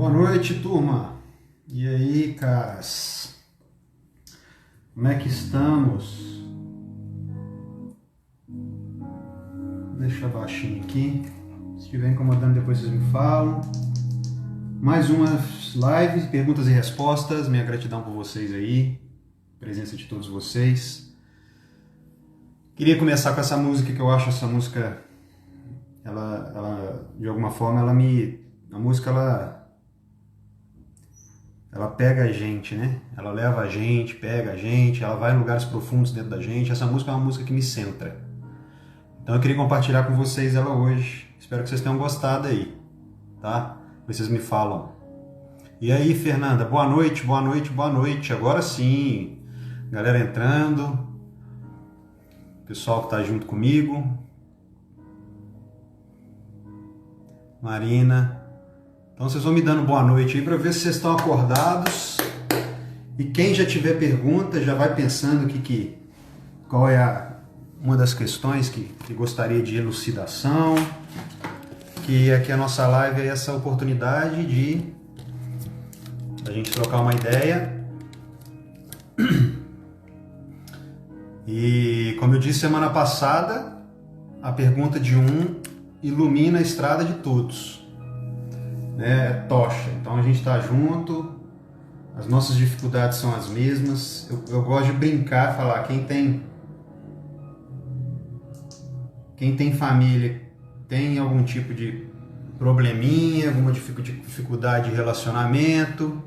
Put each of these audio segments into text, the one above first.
Boa noite, turma. E aí, caras? Como é que estamos? Deixa baixinho aqui. Se estiver incomodando, depois vocês me falam. Mais uma live, perguntas e respostas. Minha gratidão por vocês aí. Presença de todos vocês. Queria começar com essa música, que eu acho essa música, ela de alguma forma, a música, ela pega a gente, né? Ela leva a gente, pega a gente, ela vai em lugares profundos dentro da gente. Essa música é uma música que me centra. Então eu queria compartilhar com vocês ela hoje. Espero que vocês tenham gostado aí, tá? Vocês me falam. E aí, Fernanda, boa noite, boa noite, boa noite. Agora sim, galera entrando, pessoal que tá junto comigo. Marina. Então vocês vão me dando boa noite aí para ver se vocês estão acordados. E quem já tiver pergunta, já vai pensando qual é uma das questões que gostaria de elucidação. Que aqui a nossa live é essa oportunidade de a gente trocar uma ideia. E como eu disse semana passada, a pergunta de um ilumina a estrada de todos. É tocha. Então a gente está junto, as nossas dificuldades são as mesmas. Eu gosto de brincar, falar, quem tem família, tem algum tipo de probleminha, alguma dificuldade de relacionamento,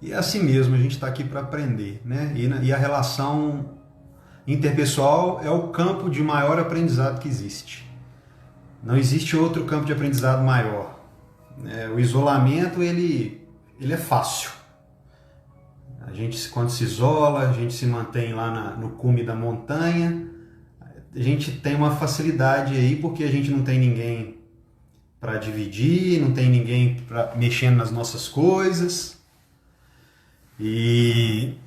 e é assim mesmo, a gente está aqui para aprender, né? E a relação interpessoal é o campo de maior aprendizado que existe. Não existe outro campo de aprendizado maior. O isolamento, ele é fácil. A gente, quando se isola, a gente se mantém lá no cume da montanha, a gente tem uma facilidade aí porque a gente não tem ninguém para dividir, não tem ninguém mexendo nas nossas coisas, e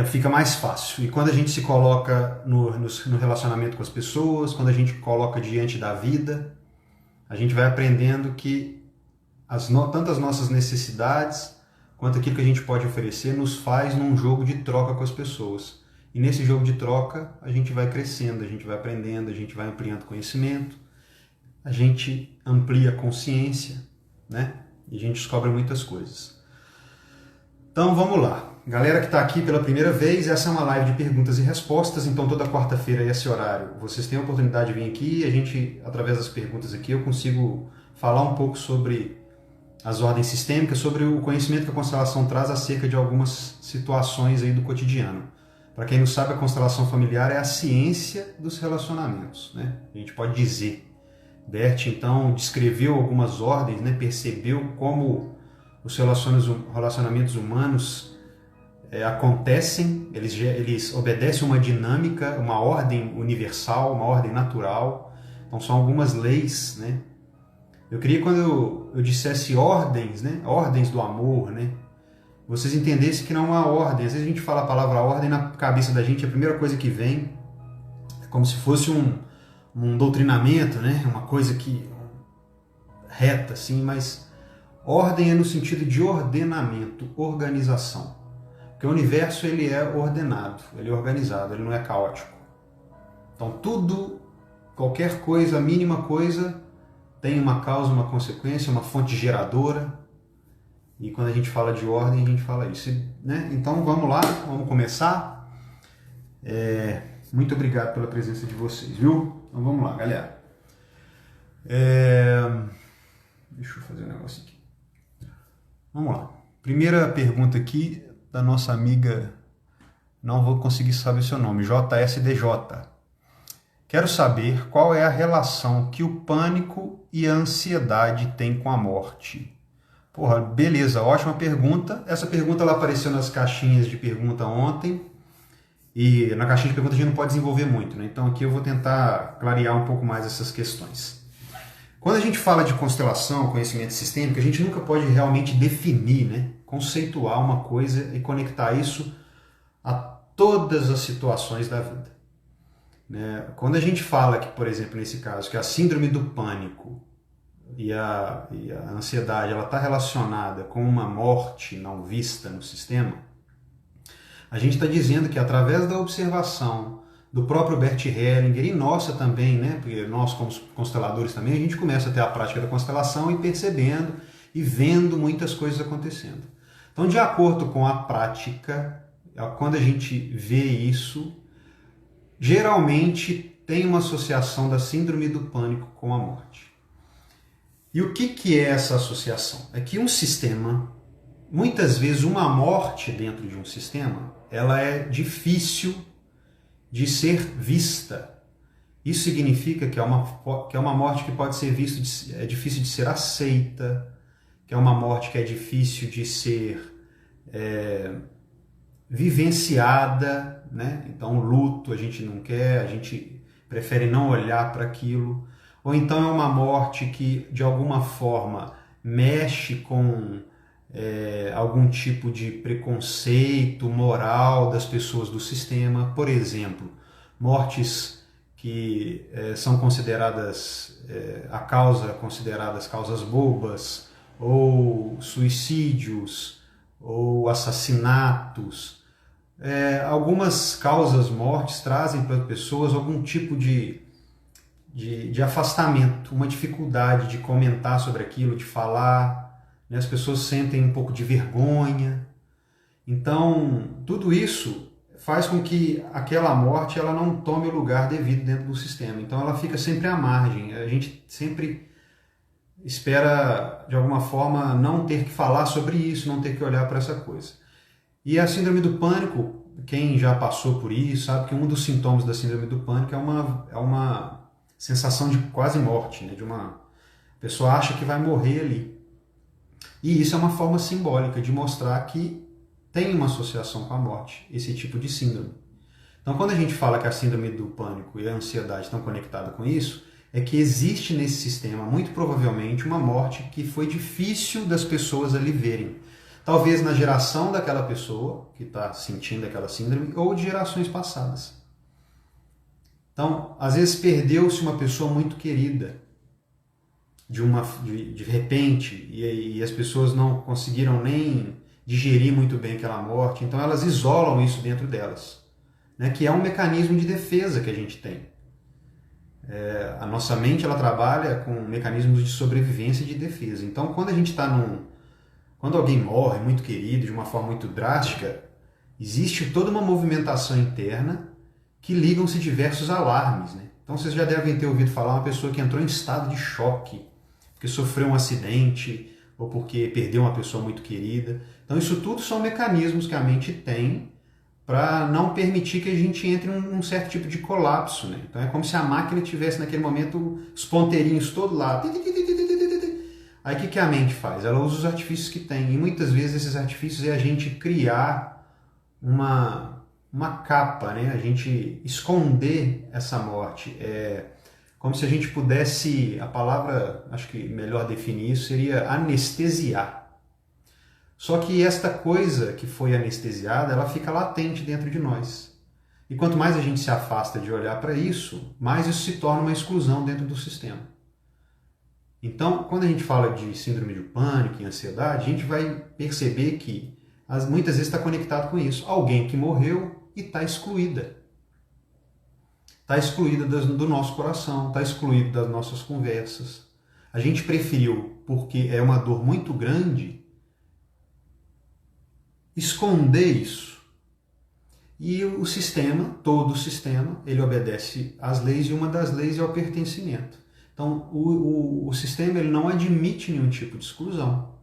fica mais fácil. E quando a gente se coloca no relacionamento com as pessoas, quando a gente coloca diante da vida, a gente vai aprendendo que tanto as nossas necessidades quanto aquilo que a gente pode oferecer nos faz num jogo de troca com as pessoas. E nesse jogo de troca a gente vai crescendo, a gente vai aprendendo, a gente vai ampliando conhecimento, a gente amplia a consciência, né? E a gente descobre muitas coisas. Então vamos lá. Galera que está aqui pela primeira vez, essa é uma live de perguntas e respostas, então toda quarta-feira, esse horário, vocês têm a oportunidade de vir aqui e a gente, através das perguntas aqui, eu consigo falar um pouco sobre as ordens sistêmicas, sobre o conhecimento que a constelação traz acerca de algumas situações aí do cotidiano. Para quem não sabe, a constelação familiar é a ciência dos relacionamentos, né? A gente pode dizer. Bert, então, descreveu algumas ordens, né? Percebeu como os relacionamentos humanos acontecem, eles obedecem uma dinâmica, uma ordem universal, uma ordem natural. Então são algumas leis, né? Eu queria, quando eu dissesse ordens, né? Ordens do amor, né? Vocês entendessem que não é uma ordem. Às vezes a gente fala a palavra ordem, na cabeça da gente a primeira coisa que vem é como se fosse um doutrinamento, né? Uma coisa que reta, assim, mas ordem é no sentido de ordenamento, organização. Porque o universo, ele é ordenado, ele é organizado, ele não é caótico. Então tudo, qualquer coisa, a mínima coisa, tem uma causa, uma consequência, uma fonte geradora. E quando a gente fala de ordem, a gente fala isso, né? Então vamos lá, vamos começar. Muito obrigado pela presença de vocês, viu? Então vamos lá, galera. Deixa eu fazer um negócio aqui. Vamos lá. Primeira pergunta aqui da nossa amiga, não vou conseguir saber seu nome, JSDJ. Quero saber qual é a relação que o pânico e a ansiedade têm com a morte. Porra, beleza, ótima pergunta. Essa pergunta ela apareceu nas caixinhas de pergunta ontem, e na caixinha de pergunta a gente não pode desenvolver muito, né? Então aqui eu vou tentar clarear um pouco mais essas questões. Quando a gente fala de constelação, conhecimento sistêmico, a gente nunca pode realmente definir, né? Conceituar uma coisa e conectar isso a todas as situações da vida. Quando a gente fala que, por exemplo, nesse caso, que a síndrome do pânico e a ansiedade ela está relacionada com uma morte não vista no sistema, a gente está dizendo que através da observação do próprio Bert Hellinger e nossa também, né? Porque nós como consteladores também, a gente começa a ter a prática da constelação e percebendo e vendo muitas coisas acontecendo. Então, de acordo com a prática, quando a gente vê isso, geralmente tem uma associação da síndrome do pânico com a morte. E o que é essa associação? É que um sistema, muitas vezes uma morte dentro de um sistema, ela é difícil de ser vista. Isso significa que é uma morte que pode ser vista, é difícil de ser aceita, que é uma morte que é difícil de ser vivenciada, né? Então o luto a gente não quer, a gente prefere não olhar para aquilo. Ou então é uma morte que de alguma forma mexe com algum tipo de preconceito moral das pessoas do sistema. Por exemplo, mortes que são consideradas consideradas causas bobas, ou suicídios, ou assassinatos. Algumas causas mortes trazem para as pessoas algum tipo de afastamento, uma dificuldade de comentar sobre aquilo, de falar, né? As pessoas sentem um pouco de vergonha. Então, tudo isso faz com que aquela morte ela não tome o lugar devido dentro do sistema. Então, ela fica sempre à margem. A gente sempre espera, de alguma forma, não ter que falar sobre isso, não ter que olhar para essa coisa. E a síndrome do pânico, quem já passou por isso, sabe que um dos sintomas da síndrome do pânico é uma sensação de quase morte, né? De uma pessoa acha que vai morrer ali. E isso é uma forma simbólica de mostrar que tem uma associação com a morte, esse tipo de síndrome. Então, quando a gente fala que a síndrome do pânico e a ansiedade estão conectadas com isso, é que existe nesse sistema, muito provavelmente, uma morte que foi difícil das pessoas ali verem. Talvez na geração daquela pessoa que está sentindo aquela síndrome ou de gerações passadas. Então, às vezes perdeu-se uma pessoa muito querida de repente e as pessoas não conseguiram nem digerir muito bem aquela morte, então elas isolam isso dentro delas, né? Que é um mecanismo de defesa que a gente tem. A nossa mente ela trabalha com mecanismos de sobrevivência e de defesa. Então, quando alguém morre muito querido de uma forma muito drástica, existe toda uma movimentação interna que ligam-se diversos alarmes, né? Então vocês já devem ter ouvido falar uma pessoa que entrou em estado de choque, porque sofreu um acidente ou porque perdeu uma pessoa muito querida. Então isso tudo são mecanismos que a mente tem para não permitir que a gente entre num certo tipo de colapso, né? Então é como se a máquina tivesse naquele momento os ponteirinhos todos lá. Aí o que a mente faz? Ela usa os artifícios que tem. E muitas vezes esses artifícios é a gente criar uma capa, né? A gente esconder essa morte. É como se a gente pudesse, a palavra, acho que melhor definir isso, seria anestesiar. Só que esta coisa que foi anestesiada, ela fica latente dentro de nós. E quanto mais a gente se afasta de olhar para isso, mais isso se torna uma exclusão dentro do sistema. Então, quando a gente fala de síndrome de pânico e ansiedade, a gente vai perceber que muitas vezes está conectado com isso. Alguém que morreu e está excluída. Está excluída do nosso coração, está excluída das nossas conversas. A gente preferiu, porque é uma dor muito grande, esconder isso. E o sistema, todo o sistema, ele obedece às leis e uma das leis é o pertencimento. Então, o sistema ele não admite nenhum tipo de exclusão.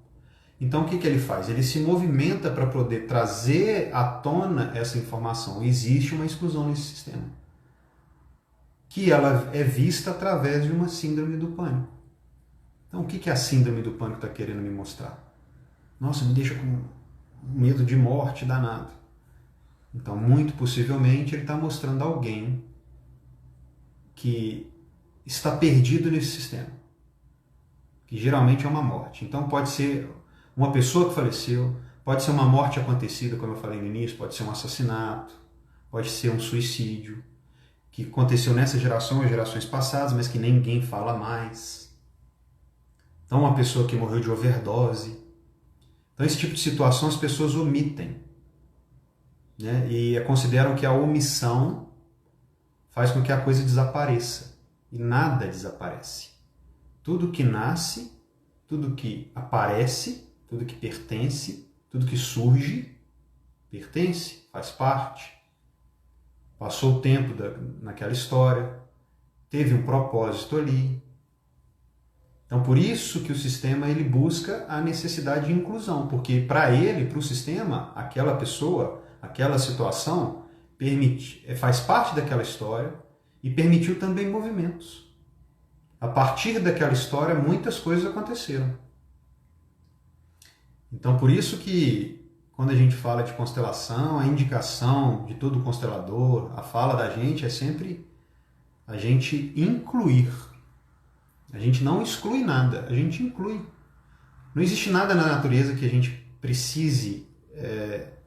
Então, o que ele faz? Ele se movimenta para poder trazer à tona essa informação. Existe uma exclusão nesse sistema, que ela é vista através de uma síndrome do pânico. Então, o que a síndrome do pânico está querendo me mostrar? Nossa, me deixa com medo de morte danado. Então, muito possivelmente, ele está mostrando alguém que está perdido nesse sistema, que geralmente é uma morte. Então, pode ser uma pessoa que faleceu, pode ser uma morte acontecida, como eu falei no início, pode ser um assassinato, pode ser um suicídio, que aconteceu nessa geração ou gerações passadas, mas que ninguém fala mais. Então, uma pessoa que morreu de overdose. Então, esse tipo de situação as pessoas omitem, né? E consideram que a omissão faz com que a coisa desapareça. E nada desaparece. Tudo que nasce, tudo que aparece, tudo que pertence, tudo que surge, pertence, faz parte. Passou o tempo naquela história, teve um propósito ali. Então, por isso que o sistema ele busca a necessidade de inclusão, porque para ele, para o sistema, aquela pessoa, aquela situação faz parte daquela história e permitiu também movimentos. A partir daquela história, muitas coisas aconteceram. Então, por isso que quando a gente fala de constelação, a indicação de todo constelador, a fala da gente é sempre a gente incluir. A gente não exclui nada, a gente inclui. Não existe nada na natureza que a gente precise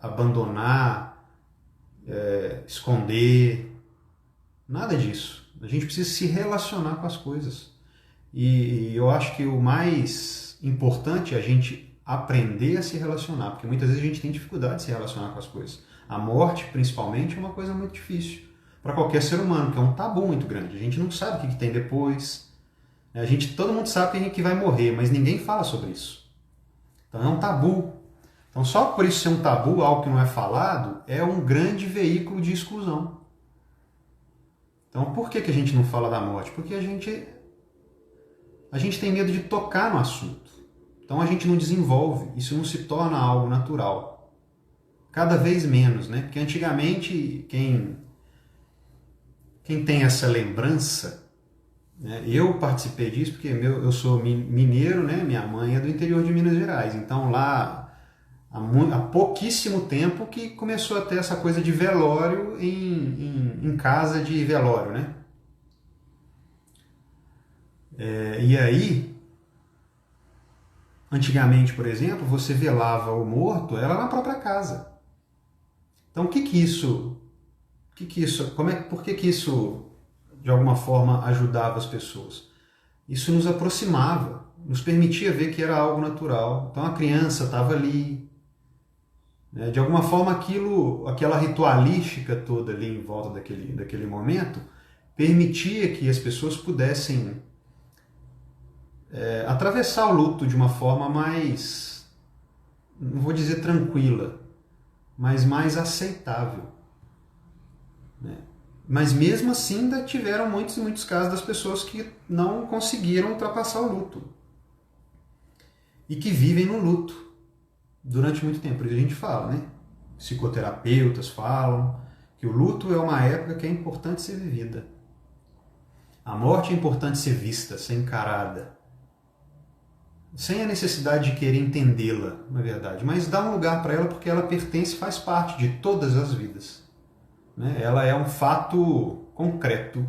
abandonar, esconder, nada disso. A gente precisa se relacionar com as coisas. E eu acho que o mais importante é a gente aprender a se relacionar, porque muitas vezes a gente tem dificuldade de se relacionar com as coisas. A morte, principalmente, é uma coisa muito difícil para qualquer ser humano, que é um tabu muito grande. A gente não sabe o que tem depois. Todo mundo sabe que vai morrer, mas ninguém fala sobre isso. Então é um tabu. Então só por isso ser um tabu, algo que não é falado, é um grande veículo de exclusão. Então por que a gente não fala da morte? Porque a gente tem medo de tocar no assunto. Então a gente não desenvolve, isso não se torna algo natural. Cada vez menos, né? Porque antigamente quem tem essa lembrança, eu participei disso porque eu sou mineiro, né? Minha mãe é do interior de Minas Gerais. Então lá, há pouquíssimo tempo que começou a ter essa coisa de velório em casa de velório, né? E aí, antigamente, por exemplo, você velava o morto, era na própria casa. Então por que isso, de alguma forma, ajudava as pessoas? Isso nos aproximava, nos permitia ver que era algo natural. Então a criança estava ali, né? De alguma forma aquela ritualística toda ali em volta daquele momento, permitia que as pessoas pudessem atravessar o luto de uma forma mais, não vou dizer tranquila, mas mais aceitável, né? Mas mesmo assim ainda tiveram muitos e muitos casos das pessoas que não conseguiram ultrapassar o luto e que vivem no luto durante muito tempo. Por isso a gente fala, né? Psicoterapeutas falam que o luto é uma época que é importante ser vivida. A morte é importante ser vista, ser encarada, sem a necessidade de querer entendê-la, na verdade, mas dar um lugar para ela porque ela pertence, faz parte de todas as vidas. Ela é um fato concreto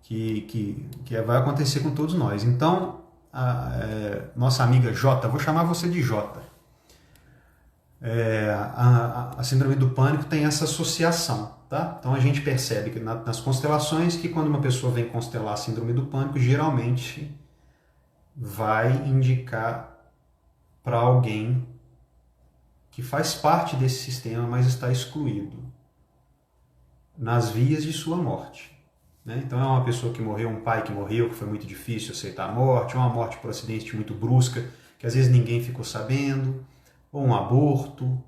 que vai acontecer com todos nós. Então, nossa amiga Jota, vou chamar você de Jota, a síndrome do pânico tem essa associação, tá? Então a gente percebe que nas constelações que quando uma pessoa vem constelar a síndrome do pânico, geralmente vai indicar para alguém que faz parte desse sistema, mas está excluído nas vias de sua morte, né? Então é uma pessoa que morreu, um pai que morreu, que foi muito difícil aceitar a morte, uma morte por acidente muito brusca, que às vezes ninguém ficou sabendo, ou um aborto,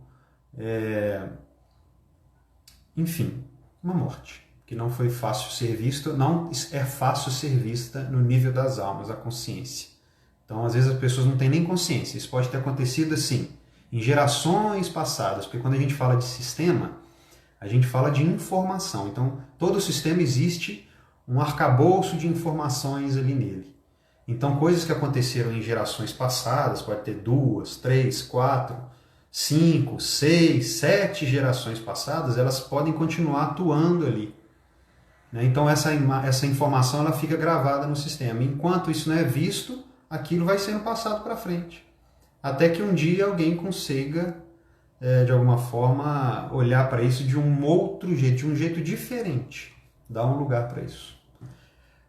enfim, uma morte que não foi fácil ser vista, não é fácil ser vista no nível das almas, a consciência. Então às vezes as pessoas não têm nem consciência, isso pode ter acontecido assim, em gerações passadas, porque quando a gente fala de sistema, a gente fala de informação. Então, todo o sistema existe um arcabouço de informações ali nele. Então, coisas que aconteceram em gerações passadas, pode ter 2, 3, 4, 5, 6, 7 gerações passadas, elas podem continuar atuando ali, né? Então, essa informação ela fica gravada no sistema. Enquanto isso não é visto, aquilo vai sendo passado para frente. Até que um dia alguém consiga de alguma forma, olhar para isso de um outro jeito, de um jeito diferente. Dar um lugar para isso.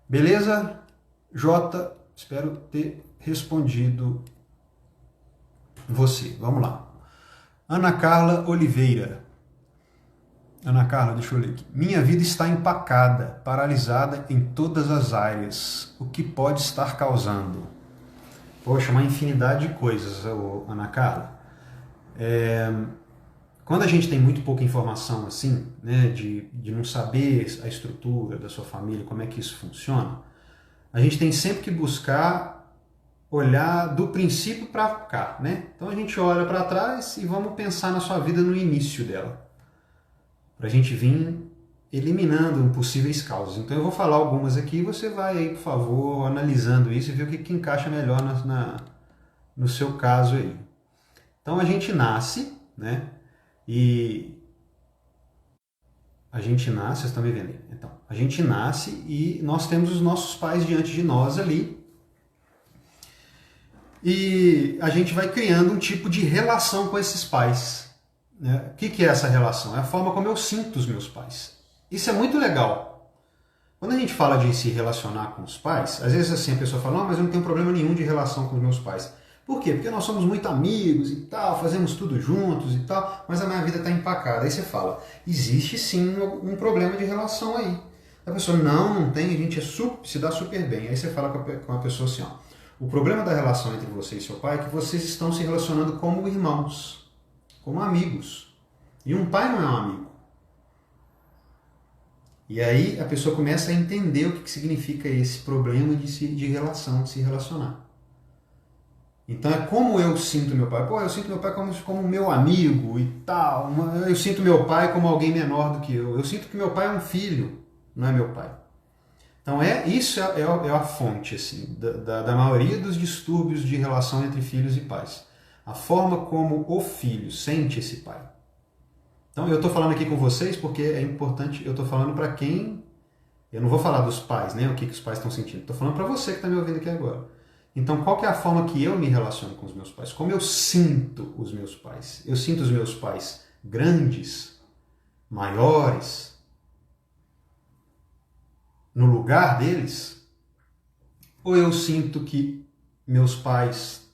Beleza, Jota? Espero ter respondido você. Vamos lá. Ana Carla Oliveira. Ana Carla, deixa eu ler aqui. Minha vida está empacada, paralisada em todas as áreas. O que pode estar causando? Poxa, uma infinidade de coisas, Ana Carla. Quando a gente tem muito pouca informação assim, né, de não saber a estrutura da sua família, como é que isso funciona, a gente tem sempre que buscar olhar do princípio para cá, né? Então a gente olha para trás e vamos pensar na sua vida no início dela, para a gente vir eliminando possíveis causas. Então eu vou falar algumas aqui e você vai aí, por favor, analisando isso e ver o que encaixa melhor no seu caso aí. Então a gente nasce, né? E a gente nasce, vocês estão me vendo aí? Então, a gente nasce e nós temos os nossos pais diante de nós ali. E a gente vai criando um tipo de relação com esses pais. Né? O que é essa relação? É a forma como eu sinto os meus pais. Isso é muito legal. Quando a gente fala de se relacionar com os pais, às vezes assim a pessoa fala, não, mas eu não tenho problema nenhum de relação com os meus pais. Por quê? Porque nós somos muito amigos e tal, fazemos tudo juntos e tal, mas a minha vida está empacada. Aí você fala, existe sim um problema de relação aí. A pessoa, não tem, a gente se dá super bem. Aí você fala com a pessoa assim, ó, o problema da relação entre você e seu pai é que vocês estão se relacionando como irmãos, como amigos. E um pai não é um amigo. E aí a pessoa começa a entender o que significa esse problema de relação, de se relacionar. Então é como eu sinto meu pai. Pô, eu sinto meu pai como meu amigo e tal. Eu sinto meu pai como alguém menor do que eu. Eu sinto que meu pai é um filho, não é meu pai. Então isso é a fonte assim, da maioria dos distúrbios de relação entre filhos e pais. A forma como o filho sente esse pai. Então eu estou falando aqui com vocês porque é importante, eu estou falando para quem... Eu não vou falar dos pais, né? O que os pais estão sentindo. Estou falando para você que está me ouvindo aqui agora. Então, qual que é a forma que eu me relaciono com os meus pais? Como eu sinto os meus pais? Eu sinto os meus pais grandes, maiores, no lugar deles? Ou eu sinto que meus pais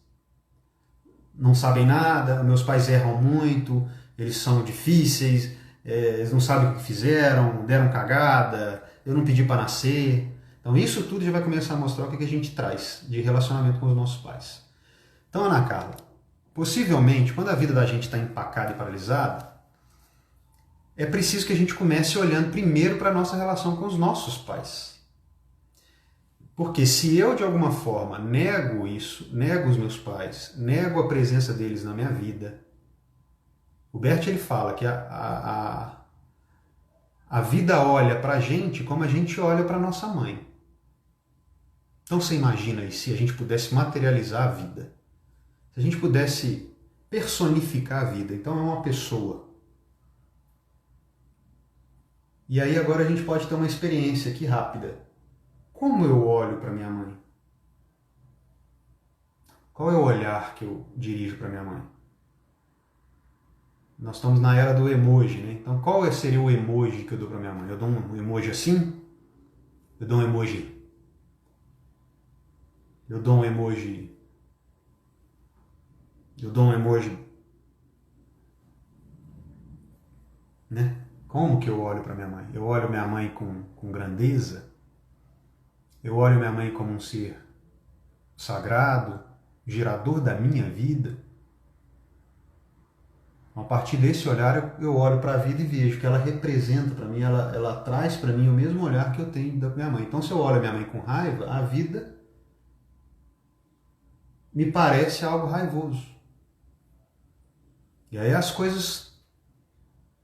não sabem nada, meus pais erram muito, eles são difíceis, eles não sabem o que fizeram, deram cagada, eu não pedi para nascer... Então isso tudo já vai começar a mostrar o que a gente traz de relacionamento com os nossos pais. Então, Ana Carla, possivelmente, quando a vida da gente está empacada e paralisada, é preciso que a gente comece olhando primeiro para a nossa relação com os nossos pais. Porque se eu, de alguma forma, nego isso, nego os meus pais, nego a presença deles na minha vida, o Bert ele fala que a vida olha para a gente como a gente olha para nossa mãe. Então você imagina aí se a gente pudesse materializar a vida, se a gente pudesse personificar a vida, então é uma pessoa. E aí agora a gente pode ter uma experiência aqui rápida. Como eu olho para minha mãe? Qual é o olhar que eu dirijo para minha mãe? Nós estamos na era do emoji, né? Então qual seria o emoji que eu dou para minha mãe? Eu dou um emoji assim? Eu dou um emoji... Eu dou um emoji, né? Como que eu olho para minha mãe? Eu olho minha mãe com grandeza? Eu olho minha mãe como um ser sagrado, gerador da minha vida? A partir desse olhar eu olho para a vida e vejo que ela representa para mim, ela traz para mim o mesmo olhar que eu tenho da minha mãe. Então se eu olho a minha mãe com raiva, a vida me parece algo raivoso. E aí as coisas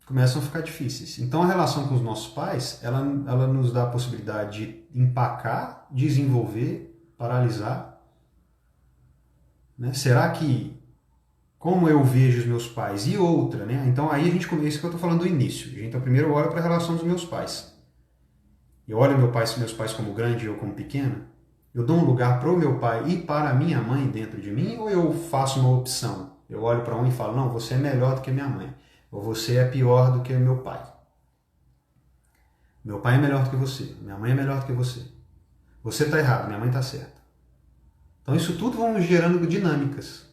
começam a ficar difíceis. Então a relação com os nossos pais, ela nos dá a possibilidade de empacar, desenvolver, paralisar. Né? Será que, como eu vejo os meus pais e outra, né? Então aí a gente começa, isso que eu estou falando do início. Então primeiro eu olho para a relação dos meus pais. Eu olho meus pais como grande e eu como pequeno. Eu dou um lugar para o meu pai e para a minha mãe dentro de mim, ou eu faço uma opção? Eu olho para um e falo, não, você é melhor do que minha mãe, ou você é pior do que meu pai. Meu pai é melhor do que você, minha mãe é melhor do que você. Você está errado, minha mãe está certa. Então isso tudo vão gerando dinâmicas,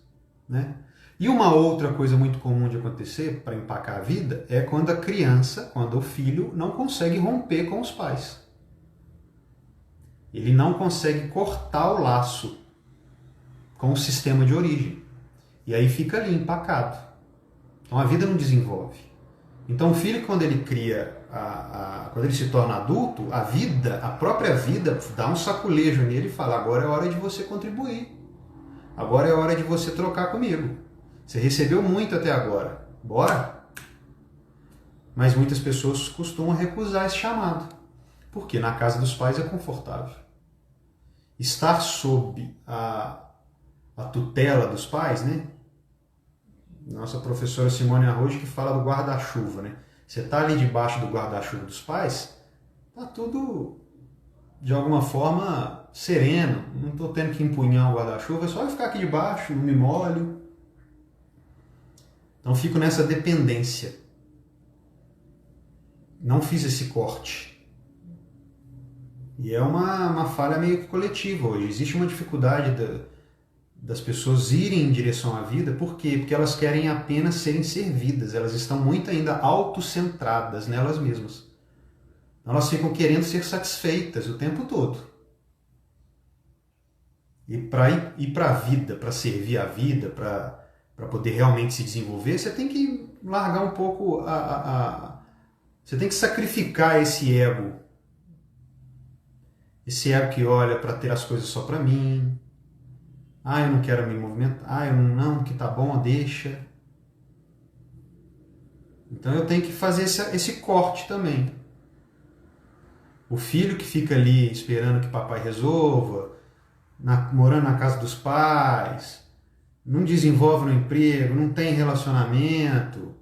né? E uma outra coisa muito comum de acontecer para empacar a vida é quando a criança, quando o filho não consegue romper com os pais. Ele não consegue cortar o laço com o sistema de origem. E aí fica ali empacado. Então a vida não desenvolve. Então o filho, quando ele cria, quando ele se torna adulto, a própria vida, dá um saculejo nele e fala: agora é hora de você contribuir. Agora é hora de você trocar comigo. Você recebeu muito até agora. Bora? Mas muitas pessoas costumam recusar esse chamado. Porque na casa dos pais é confortável. Estar sob a tutela dos pais, né? Nossa professora Simone Arrojo que fala do guarda-chuva, né? Você está ali debaixo do guarda-chuva dos pais, tá tudo de alguma forma sereno. Não estou tendo que empunhar o guarda-chuva, é só eu ficar aqui debaixo, não me molho. Então fico nessa dependência. Não fiz esse corte. E é uma falha meio que coletiva hoje. Existe uma dificuldade das pessoas irem em direção à vida. Por quê? Porque elas querem apenas serem servidas. Elas estão muito ainda autocentradas nelas mesmas. Elas ficam querendo ser satisfeitas o tempo todo. E para ir para a vida, para servir a vida, para poder realmente se desenvolver, você tem que largar um pouco você tem que sacrificar esse ego. Esse ego que olha para ter as coisas só para mim. Eu não quero me movimentar. Eu não, que tá bom, deixa. Então eu tenho que fazer esse corte também. O filho que fica ali esperando que papai resolva, morando na casa dos pais, não desenvolve no emprego, não tem relacionamento.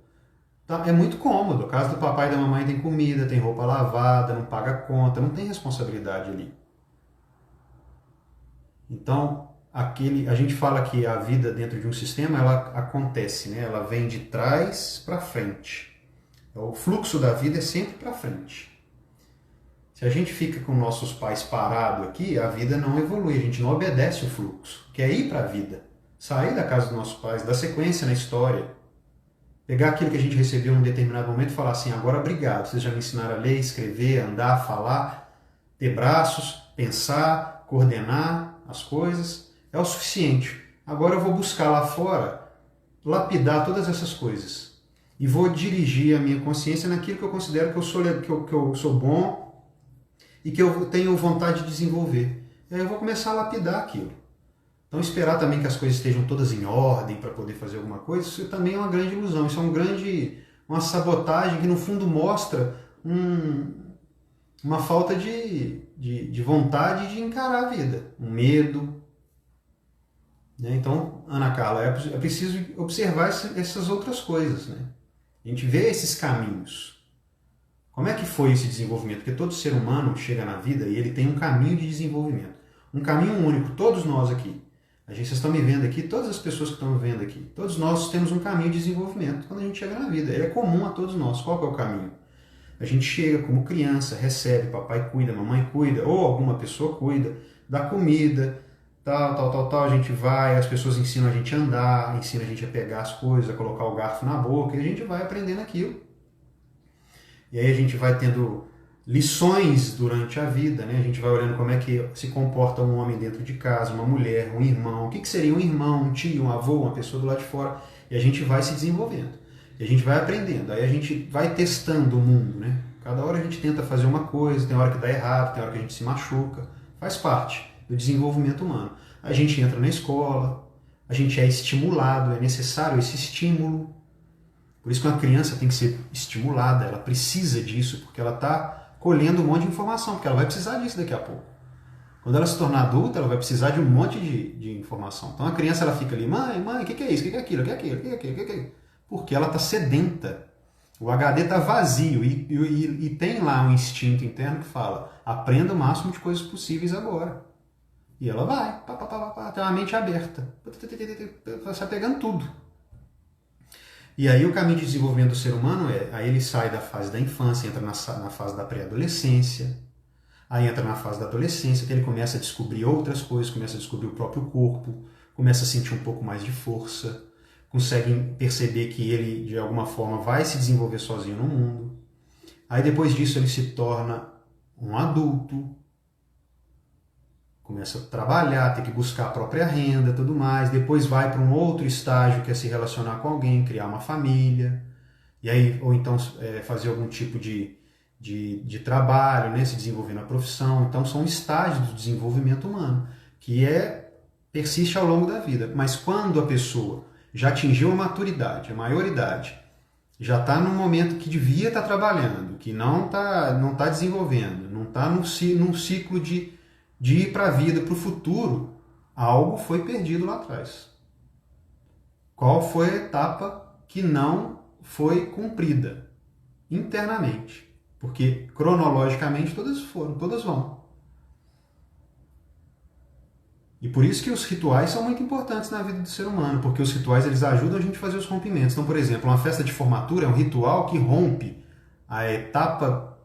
Tá, é muito cômodo. A casa do papai e da mamãe tem comida, tem roupa lavada, não paga conta, não tem responsabilidade ali. Então, a gente fala que a vida dentro de um sistema, ela acontece, né? Ela vem de trás para frente. O fluxo da vida é sempre para frente. Se a gente fica com nossos pais parado aqui, a vida não evolui, a gente não obedece o fluxo, que é ir para a vida. Sair da casa dos nossos pais, dar sequência na história, pegar aquilo que a gente recebeu em um determinado momento e falar assim: agora obrigado, vocês já me ensinaram a ler, escrever, andar, falar, ter braços, pensar, coordenar as coisas, é o suficiente. Agora eu vou buscar lá fora, lapidar todas essas coisas e vou dirigir a minha consciência naquilo que eu considero que eu sou bom e que eu tenho vontade de desenvolver. E aí eu vou começar a lapidar aquilo. Então esperar também que as coisas estejam todas em ordem para poder fazer alguma coisa, isso também é uma grande ilusão. Isso é uma sabotagem que no fundo mostra uma falta de vontade de encarar a vida, um medo. Né? Então, Ana Carla, é preciso observar essas outras coisas. Né? A gente vê esses caminhos. Como é que foi esse desenvolvimento? Porque todo ser humano chega na vida e ele tem um caminho de desenvolvimento. Um caminho único, todos nós aqui. Vocês estão me vendo aqui, todas as pessoas que estão me vendo aqui, todos nós temos um caminho de desenvolvimento quando a gente chega na vida. Ele é comum a todos nós. Qual que é o caminho? A gente chega como criança, recebe, papai cuida, mamãe cuida, ou alguma pessoa cuida, dá comida, tal, a gente vai, as pessoas ensinam a gente a andar, ensinam a gente a pegar as coisas, a colocar o garfo na boca, e a gente vai aprendendo aquilo. E aí a gente vai tendo lições durante a vida, né? A gente vai olhando como é que se comporta um homem dentro de casa, uma mulher, um irmão, o que seria um irmão, um tio, um avô, uma pessoa do lado de fora, e a gente vai se desenvolvendo, e a gente vai aprendendo, aí a gente vai testando o mundo, né? Cada hora a gente tenta fazer uma coisa, tem hora que dá errado, tem hora que a gente se machuca, faz parte do desenvolvimento humano. A gente entra na escola, a gente é estimulado, é necessário esse estímulo. Por isso que uma criança tem que ser estimulada, ela precisa disso, porque ela está colhendo um monte de informação, porque ela vai precisar disso daqui a pouco. Quando ela se tornar adulta, ela vai precisar de um monte de informação. Então a criança ela fica ali: mãe, o que é isso, o que é aquilo, o que é aquilo, o que é aquilo, o que é aquilo? Porque ela está sedenta. O HD está vazio e tem lá um instinto interno que fala: aprenda o máximo de coisas possíveis agora. E ela vai, tem uma mente aberta, vai pegando tudo. E aí o caminho de desenvolvimento do ser humano aí ele sai da fase da infância, entra na fase da pré-adolescência. Aí entra na fase da adolescência, que ele começa a descobrir outras coisas, começa a descobrir o próprio corpo, começa a sentir um pouco mais de força, consegue perceber que ele, de alguma forma, vai se desenvolver sozinho no mundo. Aí depois disso ele se torna um adulto, começa a trabalhar, tem que buscar a própria renda, tudo mais. Depois vai para um outro estágio, que é se relacionar com alguém, criar uma família, e aí, ou então fazer algum tipo de trabalho, né, se desenvolver na profissão. Então são estágios do desenvolvimento humano, que persiste ao longo da vida. Mas quando a pessoa já atingiu a maturidade, a maioridade, já está num momento que devia estar trabalhando, que não tá desenvolvendo, não está num ciclo de ir para a vida, para o futuro, algo foi perdido lá atrás. Qual foi a etapa que não foi cumprida internamente? Porque cronologicamente todas vão. E por isso que os rituais são muito importantes na vida do ser humano, porque os rituais eles ajudam a gente a fazer os rompimentos. Então, por exemplo, uma festa de formatura é um ritual que rompe a etapa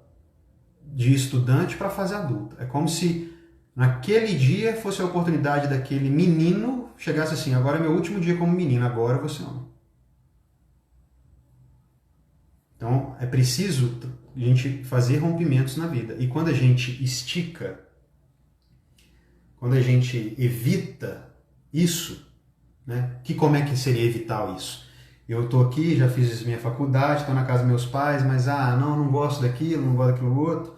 de estudante para a fase adulta. É como se naquele dia fosse a oportunidade daquele menino chegasse assim: agora é meu último dia como menino, agora eu vou ser homem. Então é preciso a gente fazer rompimentos na vida. E quando a gente estica, quando a gente evita isso, né? Como é que seria evitar isso? Eu estou aqui, já fiz minha faculdade, estou na casa dos meus pais, mas não gosto daquilo, não gosto daquilo outro.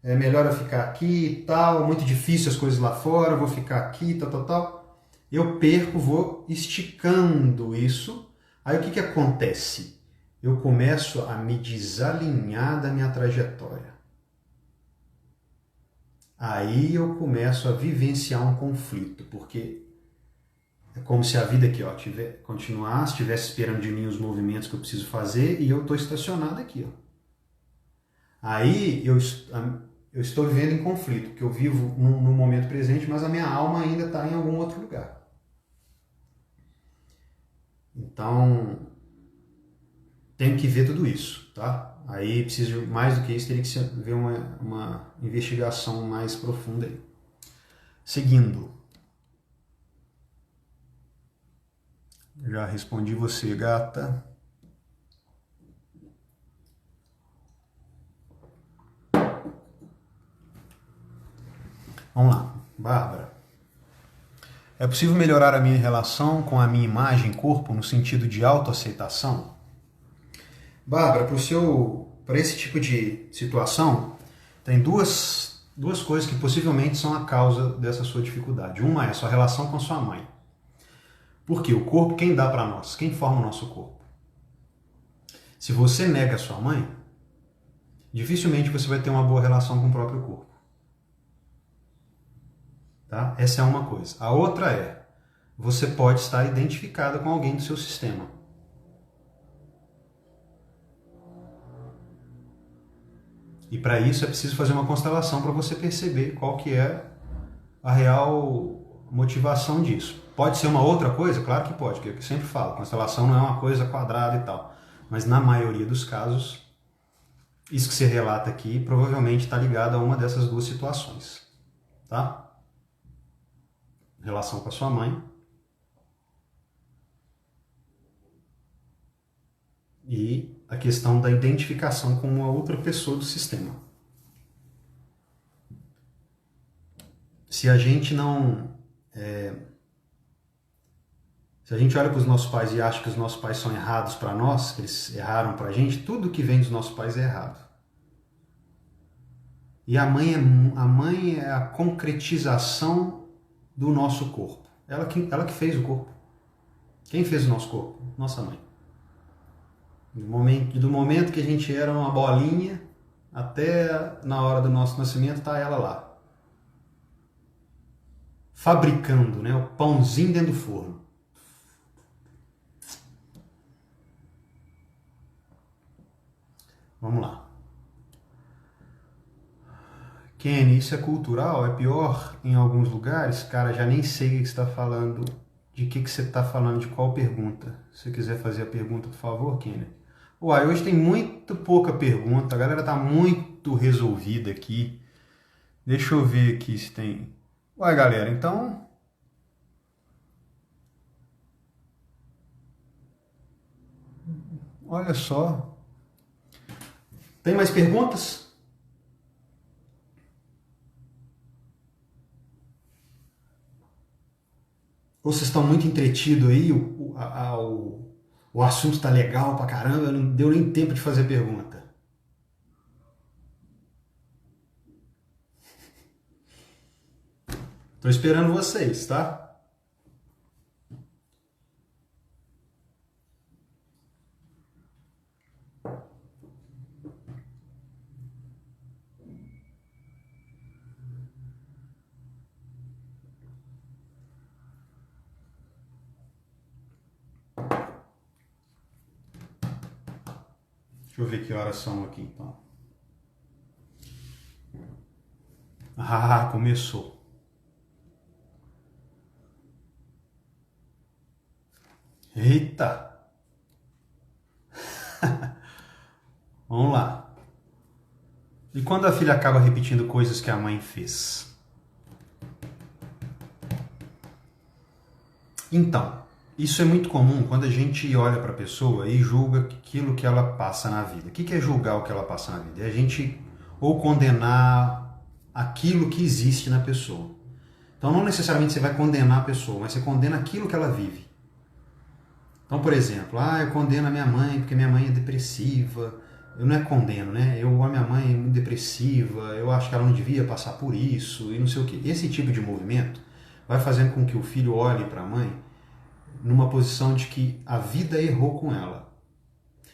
É melhor eu ficar aqui e tal, muito difícil as coisas lá fora, vou ficar aqui, tal. Eu vou esticando isso. Aí o que acontece? Eu começo a me desalinhar da minha trajetória. Aí eu começo a vivenciar um conflito, porque é como se a vida aqui continuasse, estivesse esperando de mim os movimentos que eu preciso fazer e eu estou estacionado aqui. Aí eu estou vivendo em conflito, porque eu vivo no momento presente, mas a minha alma ainda está em algum outro lugar. Então, tenho que ver tudo isso, tá? Aí preciso, mais do que isso, teria que ver uma investigação mais profunda aí. Seguindo. Já respondi você, gata. Vamos lá, Bárbara. É possível melhorar a minha relação com a minha imagem e corpo no sentido de autoaceitação? Bárbara, para esse tipo de situação, tem duas coisas que possivelmente são a causa dessa sua dificuldade. Uma é a sua relação com a sua mãe. Porque o corpo, quem dá para nós? Quem forma o nosso corpo? Se você nega a sua mãe, dificilmente você vai ter uma boa relação com o próprio corpo. Tá? Essa é uma coisa. A outra é, você pode estar identificado com alguém do seu sistema. E para isso é preciso fazer uma constelação para você perceber qual que é a real motivação disso. Pode ser uma outra coisa? Claro que pode, que é o que eu sempre falo. Constelação não é uma coisa quadrada e tal. Mas na maioria dos casos, isso que você relata aqui provavelmente está ligado a uma dessas duas situações. Tá? Relação com a sua mãe e a questão da identificação com uma outra pessoa do sistema. Se a gente se a gente olha para os nossos pais e acha que os nossos pais são errados para nós, que eles erraram para a gente, tudo que vem dos nossos pais é errado. E a mãe é a concretização do nosso corpo. Ela que fez o corpo. Quem fez o nosso corpo? Nossa mãe. Do momento que a gente era uma bolinha até na hora do nosso nascimento, está ela lá. Fabricando, né, o pãozinho dentro do forno. Vamos lá. Kenny, isso é cultural? É pior em alguns lugares? Cara, já nem sei o que você está falando, de que você está falando, de qual pergunta. Se você quiser fazer a pergunta, por favor, Kenny. Hoje tem muito pouca pergunta, a galera tá muito resolvida aqui. Deixa eu ver aqui se tem... Ué, galera, então... Olha só. Tem mais perguntas? Ou vocês estão muito entretidos aí? O assunto tá legal pra caramba, não deu nem tempo de fazer pergunta. Tô esperando vocês, tá? Deixa eu ver que horas são aqui, então. Ah, começou. Eita! Vamos lá. E quando a filha acaba repetindo coisas que a mãe fez? Então, isso é muito comum quando a gente olha para a pessoa e julga aquilo que ela passa na vida. O que é julgar o que ela passa na vida? É a gente ou condenar aquilo que existe na pessoa. Então, não necessariamente você vai condenar a pessoa, mas você condena aquilo que ela vive. Então, por exemplo, eu condeno a minha mãe porque minha mãe é depressiva. Eu não é condeno, né? A minha mãe é muito depressiva, eu acho que ela não devia passar por isso e não sei o quê. Esse tipo de movimento vai fazendo com que o filho olhe para a mãe numa posição de que a vida errou com ela.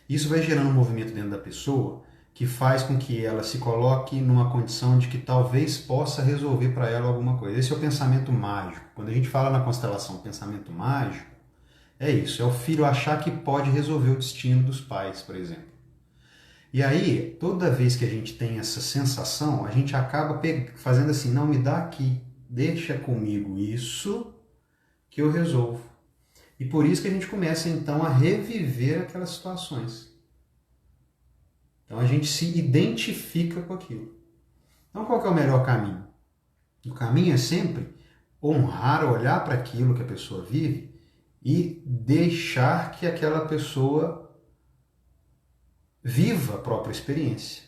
Isso vai gerando um movimento dentro da pessoa que faz com que ela se coloque numa condição de que talvez possa resolver para ela alguma coisa. Esse é o pensamento mágico. Quando a gente fala na constelação pensamento mágico, é isso, é o filho achar que pode resolver o destino dos pais, por exemplo. E aí, toda vez que a gente tem essa sensação, a gente acaba fazendo assim, não, me dá aqui, deixa comigo isso que eu resolvo. E por isso que a gente começa então a reviver aquelas situações. Então a gente se identifica com aquilo. Então qual que é o melhor caminho? O caminho é sempre honrar, olhar para aquilo que a pessoa vive e deixar que aquela pessoa viva a própria experiência.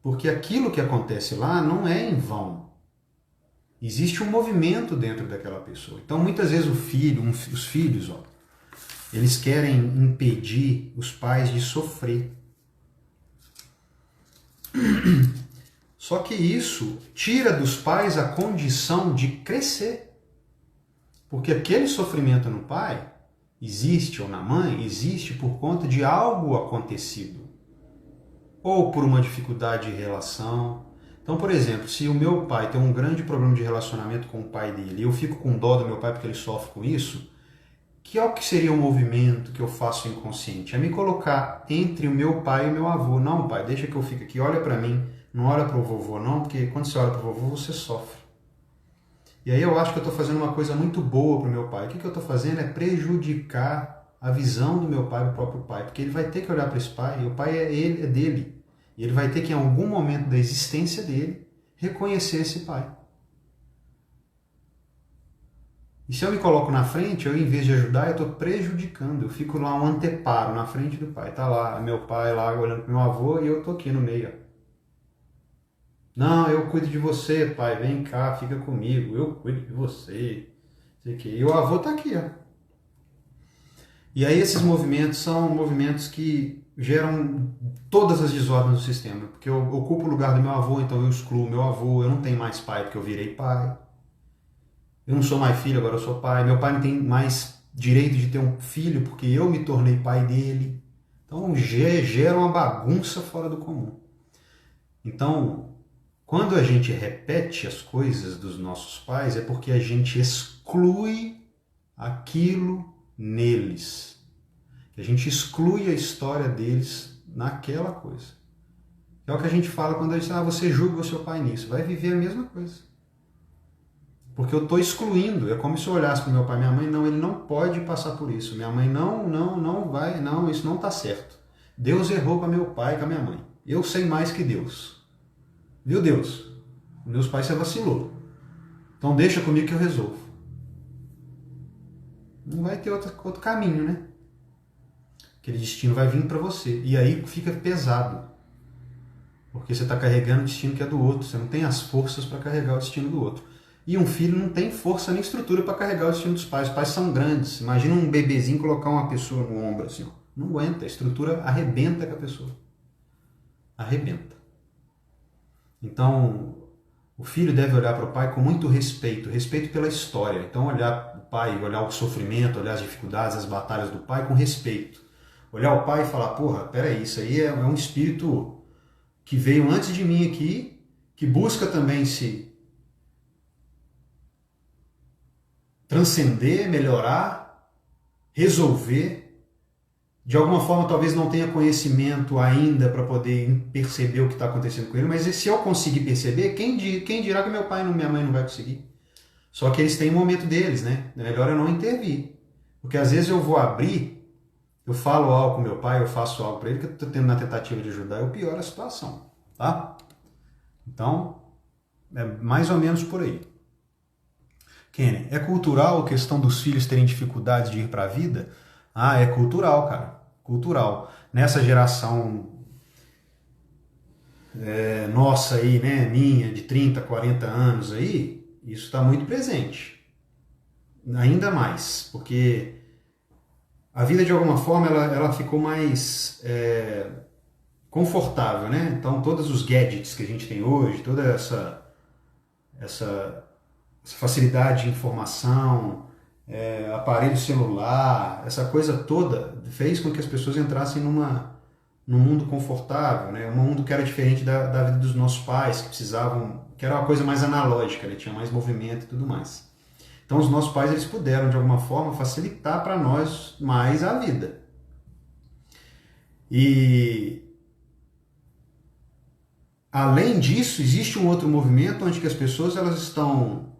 Porque aquilo que acontece lá não é em vão. Existe um movimento dentro daquela pessoa. Então, muitas vezes os filhos, eles querem impedir os pais de sofrer. Só que isso tira dos pais a condição de crescer. Porque aquele sofrimento no pai existe, ou na mãe, existe por conta de algo acontecido. Ou por uma dificuldade de relação. Então, por exemplo, se o meu pai tem um grande problema de relacionamento com o pai dele e eu fico com dó do meu pai porque ele sofre com isso, que é o que seria um movimento que eu faço inconsciente? É me colocar entre o meu pai e o meu avô. Não, pai, deixa que eu fique aqui, olha para mim, não olha para o vovô não, porque quando você olha para o vovô, você sofre. E aí eu acho que eu estou fazendo uma coisa muito boa para o meu pai. O que eu estou fazendo é prejudicar a visão do meu pai, do próprio pai, porque ele vai ter que olhar para esse pai, e o pai é dele. E ele vai ter que, em algum momento da existência dele, reconhecer esse pai. E se eu me coloco na frente, eu, em vez de ajudar, eu estou prejudicando. Eu fico lá um anteparo na frente do pai. Está lá meu pai lá olhando para meu avô e eu estou aqui no meio. Não, eu cuido de você, pai. Vem cá, fica comigo. Eu cuido de você. E o avô está aqui, ó. E aí esses movimentos são movimentos que geram todas as desordens do sistema. Porque eu ocupo o lugar do meu avô, então eu excluo meu avô. Eu não tenho mais pai porque eu virei pai. Eu não sou mais filho, agora eu sou pai. Meu pai não tem mais direito de ter um filho porque eu me tornei pai dele. Então gera uma bagunça fora do comum. Então, quando a gente repete as coisas dos nossos pais, é porque a gente exclui aquilo neles. A gente exclui a história deles naquela coisa. É o que a gente fala quando a gente diz, você julga o seu pai nisso. Vai viver a mesma coisa. Porque eu estou excluindo. É como se eu olhasse para o meu pai e minha mãe, não, ele não pode passar por isso. Minha mãe, não vai, não, isso não está certo. Deus errou com meu pai e com a minha mãe. Eu sei mais que Deus. Viu, Deus? Meus pais você vacilou. Então deixa comigo que eu resolvo. Não vai ter outro caminho, né? Aquele destino vai vir para você. E aí fica pesado. Porque você está carregando o destino que é do outro. Você não tem as forças para carregar o destino do outro. E um filho não tem força nem estrutura para carregar o destino dos pais. Os pais são grandes. Imagina um bebezinho colocar uma pessoa no ombro assim. Ó. Não aguenta. A estrutura arrebenta com a pessoa. Arrebenta. Então, o filho deve olhar para o pai com muito respeito. Respeito pela história. Então, olhar o pai, olhar o sofrimento, olhar as dificuldades, as batalhas do pai com respeito. Olhar o pai e falar, porra, peraí, isso aí é um espírito que veio antes de mim aqui, que busca também se transcender, melhorar, resolver. De alguma forma talvez não tenha conhecimento ainda para poder perceber o que está acontecendo com ele, mas se eu conseguir perceber, quem dirá que meu pai e minha mãe não vai conseguir? Só que eles têm o momento deles, né? É melhor eu não intervir. Porque às vezes eu vou abrir, eu falo algo com meu pai, eu faço algo para ele que eu estou tendo na tentativa de ajudar, eu pioro a situação, tá? Então, é mais ou menos por aí. Kenny, é cultural a questão dos filhos terem dificuldades de ir para a vida? Ah, é cultural, cara. Cultural. Nessa geração nossa aí, né, minha, de 30, 40 anos aí, isso está muito presente. Ainda mais, porque a vida de alguma forma ela ficou mais confortável, né? Então todos os gadgets que a gente tem hoje, toda essa facilidade de informação, aparelho celular, essa coisa toda fez com que as pessoas entrassem num mundo confortável, né? Um mundo que era diferente da vida dos nossos pais, que precisavam, que era uma coisa mais analógica, né? Tinha mais movimento e tudo mais. Então os nossos pais eles puderam de alguma forma facilitar para nós mais a vida. E além disso, existe um outro movimento onde que as pessoas elas estão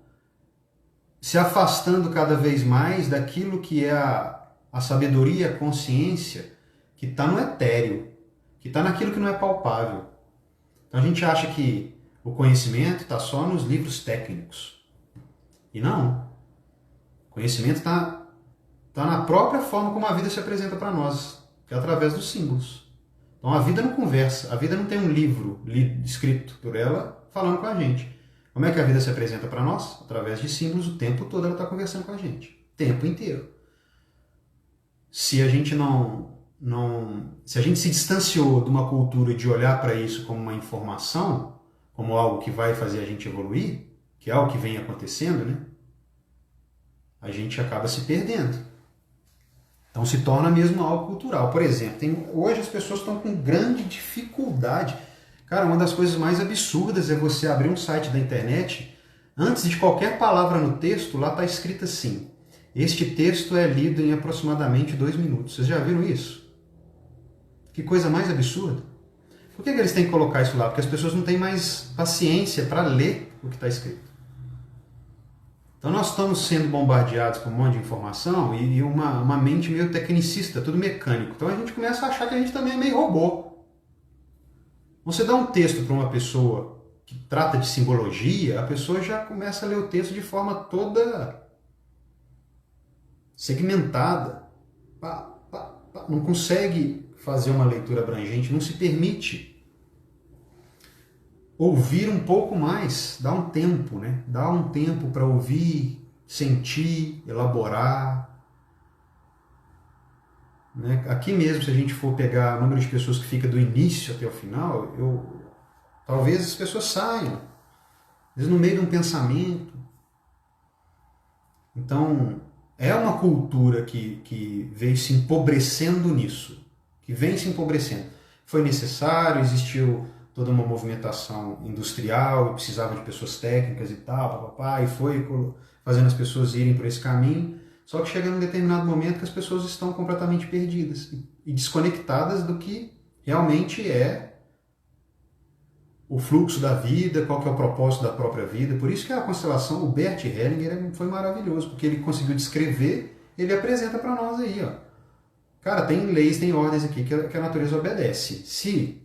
se afastando cada vez mais daquilo que é a sabedoria, a consciência, que está no etéreo, que está naquilo que não é palpável. Então a gente acha que o conhecimento está só nos livros técnicos. E não. O conhecimento está na própria forma como a vida se apresenta para nós, que é através dos símbolos. Então a vida não conversa, a vida não tem um livro escrito por ela falando com a gente. Como é que a vida se apresenta para nós? Através de símbolos, o tempo todo ela está conversando com a gente. O tempo inteiro. Se a gente se a gente se distanciou de uma cultura de olhar para isso como uma informação, como algo que vai fazer a gente evoluir, que é algo que vem acontecendo, né? A gente acaba se perdendo. Então se torna mesmo algo cultural. Por exemplo, hoje as pessoas estão com grande dificuldade. Cara, uma das coisas mais absurdas é você abrir um site da internet, antes de qualquer palavra no texto, lá está escrito assim: este texto é lido em aproximadamente 2 minutos. Vocês já viram isso? Que coisa mais absurda. Por que eles têm que colocar isso lá? Porque as pessoas não têm mais paciência para ler o que está escrito. Então nós estamos sendo bombardeados com um monte de informação e uma mente meio tecnicista, tudo mecânico. Então a gente começa a achar que a gente também é meio robô. Você dá um texto para uma pessoa que trata de simbologia, a pessoa já começa a ler o texto de forma toda segmentada. Não consegue fazer uma leitura abrangente, não se permite ouvir um pouco mais, dá um tempo, né? Dá um tempo para ouvir, sentir, elaborar. Né? Aqui mesmo, se a gente for pegar o número de pessoas que fica do início até o final, talvez as pessoas saiam, às vezes no meio de um pensamento. Então, é uma cultura que veio se empobrecendo nisso, que vem se empobrecendo. Foi necessário, existiu toda uma movimentação industrial, e precisava de pessoas técnicas e tal, e foi fazendo as pessoas irem por esse caminho. Só que chega num determinado momento que as pessoas estão completamente perdidas e desconectadas do que realmente é o fluxo da vida, qual que é o propósito da própria vida. Por isso que a constelação, o Bert Hellinger foi maravilhoso, porque ele conseguiu descrever, ele apresenta para nós aí, ó. Cara, tem leis, tem ordens aqui que a natureza obedece. Se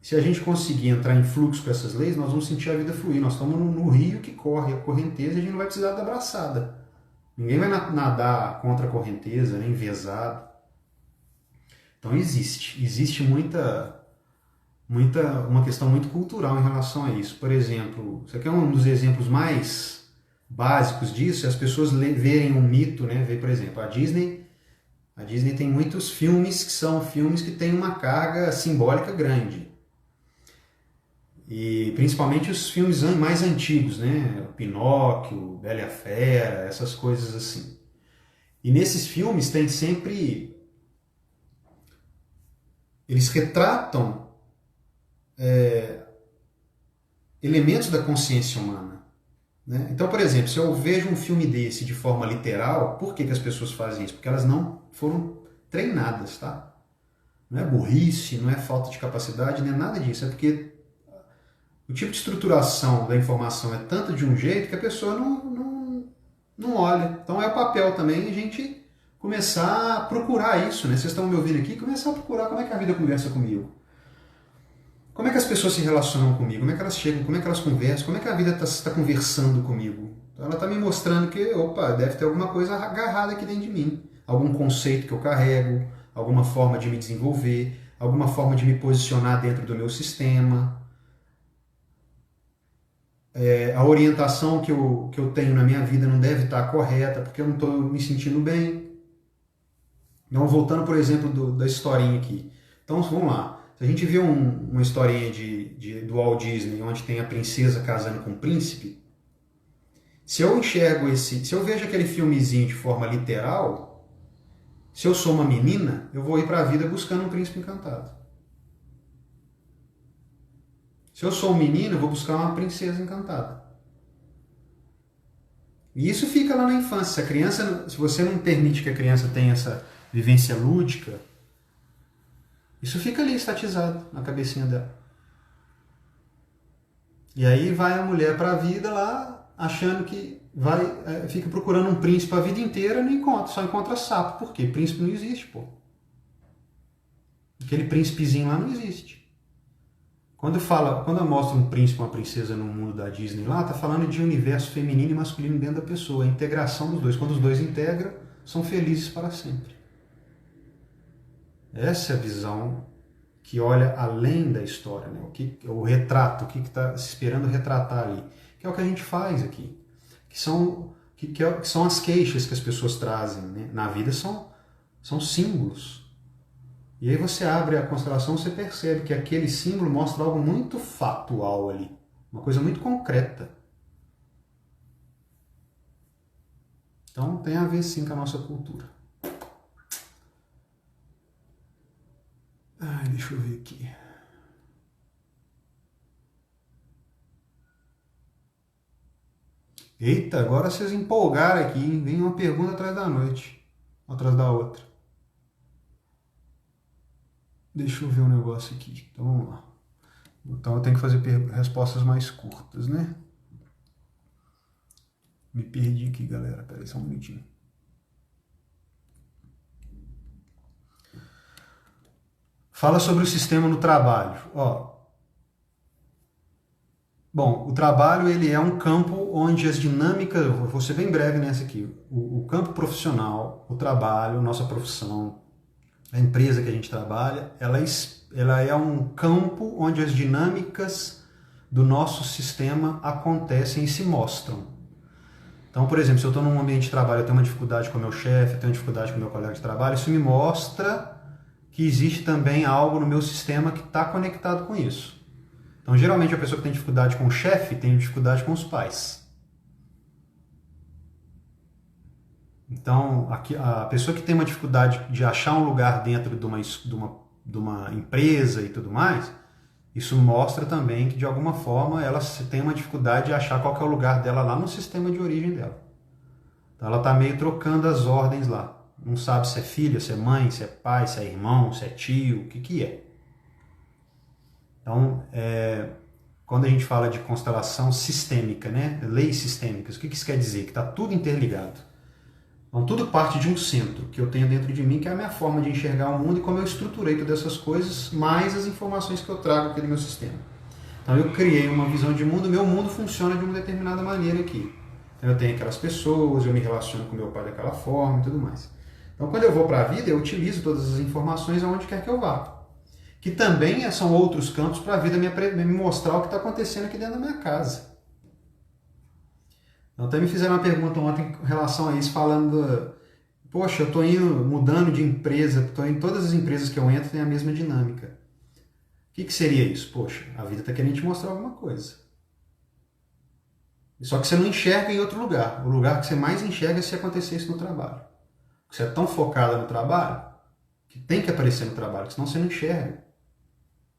se a gente conseguir entrar em fluxo com essas leis, nós vamos sentir a vida fluir. Nós estamos no rio que corre, a correnteza, e a gente não vai precisar da braçada. Ninguém vai nadar contra a correnteza, nem vezado. Então existe uma questão muito cultural em relação a isso. Por exemplo, isso aqui é um dos exemplos mais básicos disso, é as pessoas verem um mito, né? Ver, por exemplo, a Disney tem muitos filmes que são filmes que têm uma carga simbólica grande. E principalmente os filmes mais antigos, né? Pinóquio, Bela e a Fera, essas coisas assim. E nesses filmes tem sempre... Eles retratam elementos da consciência humana. Né? Então, por exemplo, se eu vejo um filme desse de forma literal, por que as pessoas fazem isso? Porque elas não foram treinadas, tá? Não é burrice, não é falta de capacidade, nem nada disso. É porque o tipo de estruturação da informação é tanto de um jeito que a pessoa não olha. Então é o papel também a gente começar a procurar isso, né? Vocês estão me ouvindo aqui, começar a procurar como é que a vida conversa comigo. Como é que as pessoas se relacionam comigo? Como é que elas chegam? Como é que elas conversam? Como é que a vida está conversando comigo? Então ela está me mostrando que, opa, deve ter alguma coisa agarrada aqui dentro de mim. Algum conceito que eu carrego, alguma forma de me desenvolver, alguma forma de me posicionar dentro do meu sistema. A orientação que eu tenho na minha vida não deve estar correta, porque eu não estou me sentindo bem. Então, voltando, por exemplo, da historinha aqui. Então, vamos lá. Se a gente vê uma historinha do Walt Disney, onde tem a princesa casando com o príncipe, se eu vejo aquele filmezinho de forma literal, se eu sou uma menina, eu vou ir para a vida buscando um príncipe encantado. Se eu sou um menino, eu vou buscar uma princesa encantada. E isso fica lá na infância. Se você não permite que a criança tenha essa vivência lúdica, isso fica ali estatizado na cabecinha dela. E aí vai a mulher para a vida lá, achando que fica procurando um príncipe a vida inteira, não encontra, só encontra sapo. Por quê? Príncipe não existe, pô. Aquele príncipezinho lá não existe. Quando eu mostro um príncipe e uma princesa no mundo da Disney lá, tá falando de universo feminino e masculino dentro da pessoa, a integração dos dois. Quando os dois integram, são felizes para sempre. Essa é a visão que olha além da história, né? O retrato, o que está se esperando retratar ali, que é o que a gente faz aqui, que são as queixas que as pessoas trazem, né? Na vida são símbolos. E aí você abre a constelação, você percebe que aquele símbolo mostra algo muito factual ali, uma coisa muito concreta. Então tem a ver sim com a nossa cultura. Deixa eu ver aqui. Eita, agora vocês empolgaram aqui, hein? Vem uma pergunta atrás da outra. Deixa eu ver um negócio aqui. Então vamos lá. Então eu tenho que fazer respostas mais curtas, né? Me perdi aqui, galera. Pera aí só um minutinho. Fala sobre o sistema no trabalho. Bom, o trabalho ele é um campo onde as dinâmicas, vou ser bem breve nessa aqui, o campo profissional, o trabalho, nossa profissão, a empresa que a gente trabalha, ela é um campo onde as dinâmicas do nosso sistema acontecem e se mostram. Então, por exemplo, se eu estou num ambiente de trabalho, eu tenho uma dificuldade com o meu chefe, eu tenho uma dificuldade com o meu colega de trabalho, isso me mostra que existe também algo no meu sistema que está conectado com isso. Então, geralmente, a pessoa que tem dificuldade com o chefe tem dificuldade com os pais. Então, a pessoa que tem uma dificuldade de achar um lugar dentro de uma empresa e tudo mais, isso mostra também que, de alguma forma, ela tem uma dificuldade de achar qual que é o lugar dela lá no sistema de origem dela. Então, ela está meio trocando as ordens lá. Não sabe se é filha, se é mãe, se é pai, se é irmão, se é tio, o que é. Então, quando a gente fala de constelação sistêmica, né? Leis sistêmicas, o que isso quer dizer? Que está tudo interligado. Então tudo parte de um centro que eu tenho dentro de mim, que é a minha forma de enxergar o mundo e como eu estruturei todas essas coisas, mais as informações que eu trago aqui do meu sistema. Então eu criei uma visão de mundo, meu mundo funciona de uma determinada maneira aqui. Então eu tenho aquelas pessoas, eu me relaciono com meu pai daquela forma e tudo mais. Então quando eu vou para a vida, eu utilizo todas as informações aonde quer que eu vá. Que também são outros campos para a vida me mostrar o que está acontecendo aqui dentro da minha casa. Então, até me fizeram uma pergunta ontem em relação a isso, falando, poxa, eu estou mudando de empresa, estou em todas as empresas que eu entro tem a mesma dinâmica. O que seria isso? Poxa, a vida está querendo te mostrar alguma coisa. Só que você não enxerga em outro lugar. O lugar que você mais enxerga é se acontecer isso no trabalho. Você é tão focada no trabalho que tem que aparecer no trabalho, senão você não enxerga.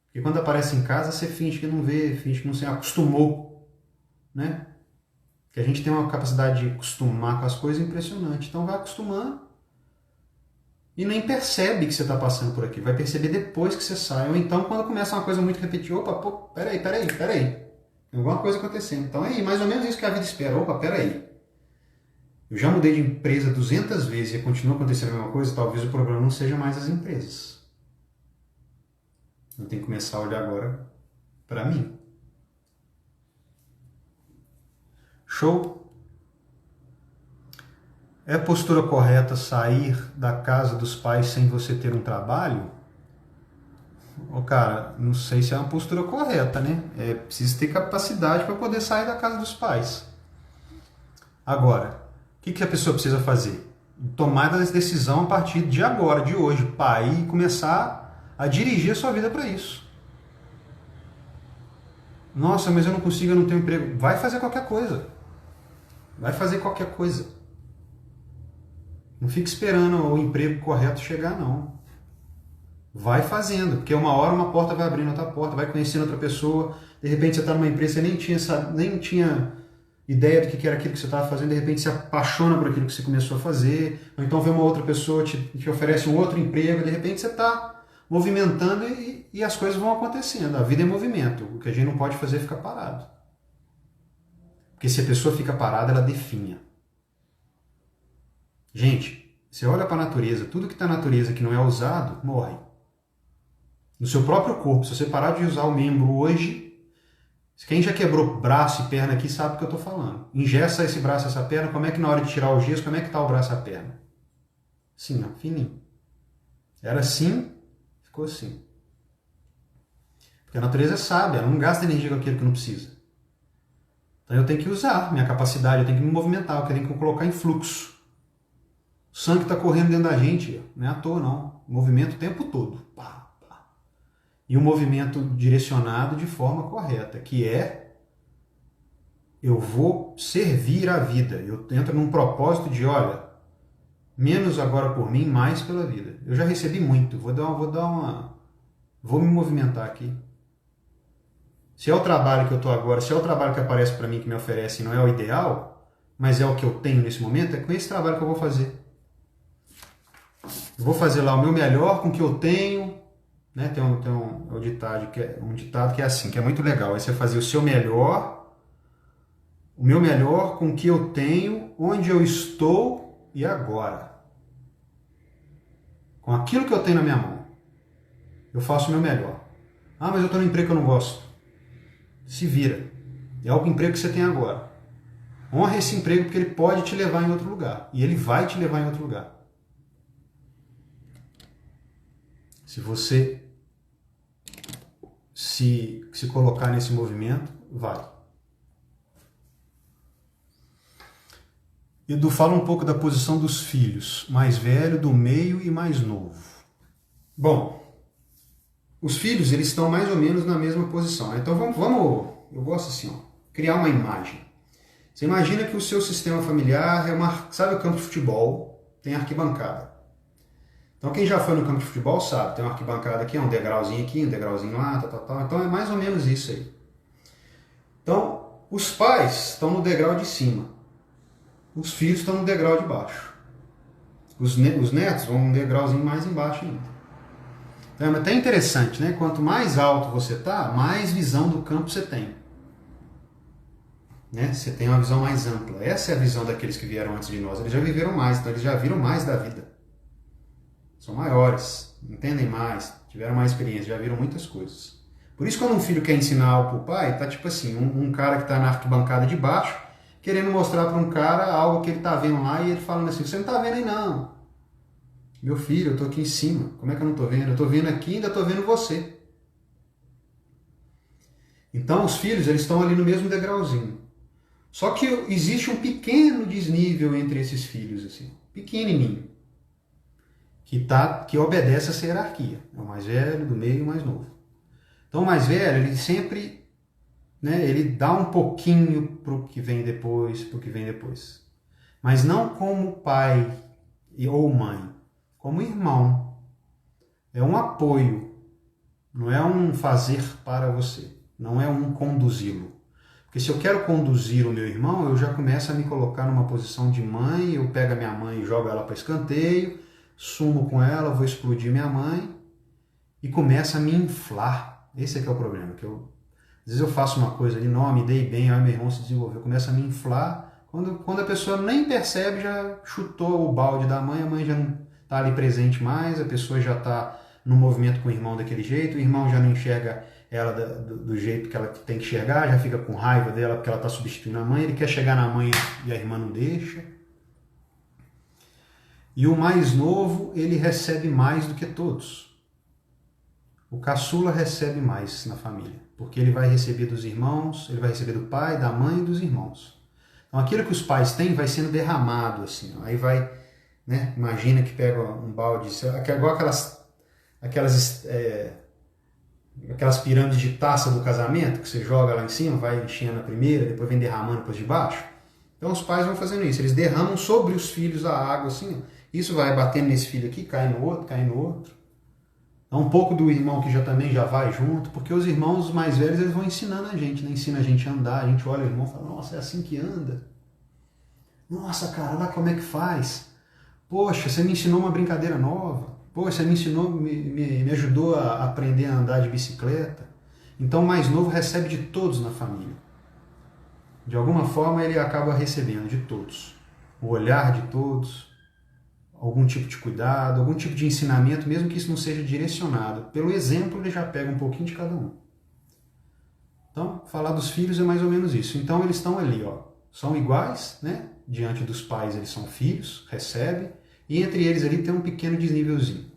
Porque quando aparece em casa, você finge que não vê, finge que não se acostumou, né? Que a gente tem uma capacidade de acostumar com as coisas impressionante. Então vai acostumando e nem percebe que você está passando por aqui. Vai perceber depois que você sai. Ou então quando começa uma coisa muito repetida, opa, pô, peraí. Tem alguma coisa acontecendo. Então é mais ou menos isso que a vida espera. Opa, peraí. Eu já mudei de empresa 200 vezes e continua acontecendo a mesma coisa, talvez o problema não seja mais as empresas. Eu tenho que começar a olhar agora para mim. Show? É a postura correta sair da casa dos pais sem você ter um trabalho? Ô, cara, não sei se é uma postura correta, né? Preciso ter capacidade para poder sair da casa dos pais. Agora, o que a pessoa precisa fazer? Tomar essa decisão a partir de agora, de hoje, para ir começar a dirigir a sua vida para isso. Nossa, mas eu não consigo, eu não tenho emprego. Vai fazer qualquer coisa. Vai fazer qualquer coisa. Não fique esperando o emprego correto chegar, não. Vai fazendo, porque uma hora uma porta vai abrindo outra porta, vai conhecendo outra pessoa, de repente você está numa empresa, você nem tinha ideia do que era aquilo que você estava fazendo, de repente se apaixona por aquilo que você começou a fazer, ou então vê uma outra pessoa te oferece um outro emprego, de repente você está movimentando e as coisas vão acontecendo. A vida é movimento, o que a gente não pode fazer é ficar parado. Porque se a pessoa fica parada, ela definha. Gente, você olha para a natureza, tudo que está na natureza que não é usado, morre. No seu próprio corpo, se você parar de usar o membro hoje, quem já quebrou braço e perna aqui sabe o que eu estou falando. Engessa esse braço e essa perna, como é que na hora de tirar o gesso, como é que está o braço e a perna? Assim, ó, fininho. Era assim, ficou assim. Porque a natureza é sábia, ela não gasta energia com aquilo que não precisa. Então eu tenho que usar minha capacidade, eu tenho que me movimentar, eu tenho que colocar em fluxo. O sangue está correndo dentro da gente, não é à toa não. Movimento o tempo todo. Pá. E um movimento direcionado de forma correta, que é eu vou servir a vida. Eu entro num propósito de, olha, menos agora por mim, mais pela vida. Eu já recebi muito, vou me movimentar aqui. Se é o trabalho que eu estou agora, se é o trabalho que aparece para mim, que me oferece, não é o ideal, mas é o que eu tenho nesse momento, é com esse trabalho que eu vou fazer. Eu vou fazer lá o meu melhor com o que eu tenho. Né? Tem um ditado que é assim, que é muito legal. É você fazer o seu melhor, o meu melhor com o que eu tenho, onde eu estou e agora. Com aquilo que eu tenho na minha mão. Eu faço o meu melhor. Ah, mas eu estou no emprego que eu não gosto. Se vira. É o emprego que você tem agora. Honra esse emprego porque ele pode te levar em outro lugar. E ele vai te levar em outro lugar. Se você se colocar nesse movimento, vai. Edu, fala um pouco da posição dos filhos, mais velho, do meio e mais novo. Bom, os filhos eles estão mais ou menos na mesma posição. Então vamos, eu gosto assim, ó, criar uma imagem. Você imagina que o seu sistema familiar sabe o campo de futebol, tem arquibancada. Então quem já foi no campo de futebol sabe, tem uma arquibancada aqui, um degrauzinho aqui, um degrauzinho lá, tal. Então é mais ou menos isso aí. Então, os pais estão no degrau de cima. Os filhos estão no degrau de baixo. Os netos vão um degrauzinho mais embaixo ainda. Então é até interessante, né? Quanto mais alto você está, mais visão do campo você tem. né? Você tem uma visão mais ampla. Essa é a visão daqueles que vieram antes de nós. Eles já viveram mais, então eles já viram mais da vida. São maiores, entendem mais, tiveram mais experiência, já viram muitas coisas. Por isso, quando um filho quer ensinar algo pro pai, tá tipo assim, um cara que tá na arquibancada de baixo, querendo mostrar para um cara algo que ele tá vendo lá e ele falando assim, você não tá vendo aí não. Meu filho, eu tô aqui em cima, como é que eu não tô vendo? Eu tô vendo aqui e ainda tô vendo você. Então, os filhos, eles estão ali no mesmo degrauzinho. Só que existe um pequeno desnível entre esses filhos, assim, pequenininho, que obedece essa hierarquia. É o mais velho, do meio e o mais novo. Então, o mais velho, ele sempre, né, ele dá um pouquinho para o que vem depois, Mas não como pai ou mãe, como irmão. É um apoio, não é um fazer para você, não é um conduzi-lo. Porque se eu quero conduzir o meu irmão, eu já começo a me colocar numa posição de mãe, eu pego a minha mãe e jogo ela para escanteio, sumo com ela, vou explodir minha mãe e começa a me inflar. Esse é que é o problema. Às vezes eu faço uma coisa ali, não, me dei bem, aí meu irmão se desenvolveu, começa a me inflar. Quando a pessoa nem percebe, já chutou o balde da mãe, a mãe já não está ali presente mais, a pessoa já está no movimento com o irmão daquele jeito, o irmão já não enxerga ela do jeito que ela tem que enxergar, já fica com raiva dela porque ela está substituindo a mãe, ele quer chegar na mãe e a irmã não deixa. E o mais novo, ele recebe mais do que todos. O caçula recebe mais na família, porque ele vai receber dos irmãos, ele vai receber do pai, da mãe e dos irmãos. Então aquilo que os pais têm vai sendo derramado, assim, ó. Aí vai, né, imagina que pega um balde, igual aquelas pirâmides de taça do casamento, que você joga lá em cima, vai enchendo a primeira, depois vem derramando depois de baixo. Então os pais vão fazendo isso, eles derramam sobre os filhos a água, assim, ó. Isso vai batendo nesse filho aqui, cai no outro, cai no outro. É um pouco do irmão que também já vai junto, porque os irmãos mais velhos eles vão ensinando a gente, né? Ensina a gente a andar, a gente olha o irmão e fala, nossa, é assim que anda. Nossa, cara, lá como é que faz? Poxa, você me ensinou uma brincadeira nova. Poxa, você me ensinou, me ajudou a aprender a andar de bicicleta. Então o mais novo recebe de todos na família. De alguma forma ele acaba recebendo de todos. O olhar de todos, algum tipo de cuidado, algum tipo de ensinamento, mesmo que isso não seja direcionado. Pelo exemplo, ele já pega um pouquinho de cada um. Então, falar dos filhos é mais ou menos isso. Então, eles estão ali, ó, são iguais, né? Diante dos pais, eles são filhos, recebem, e entre eles ali tem um pequeno desnívelzinho.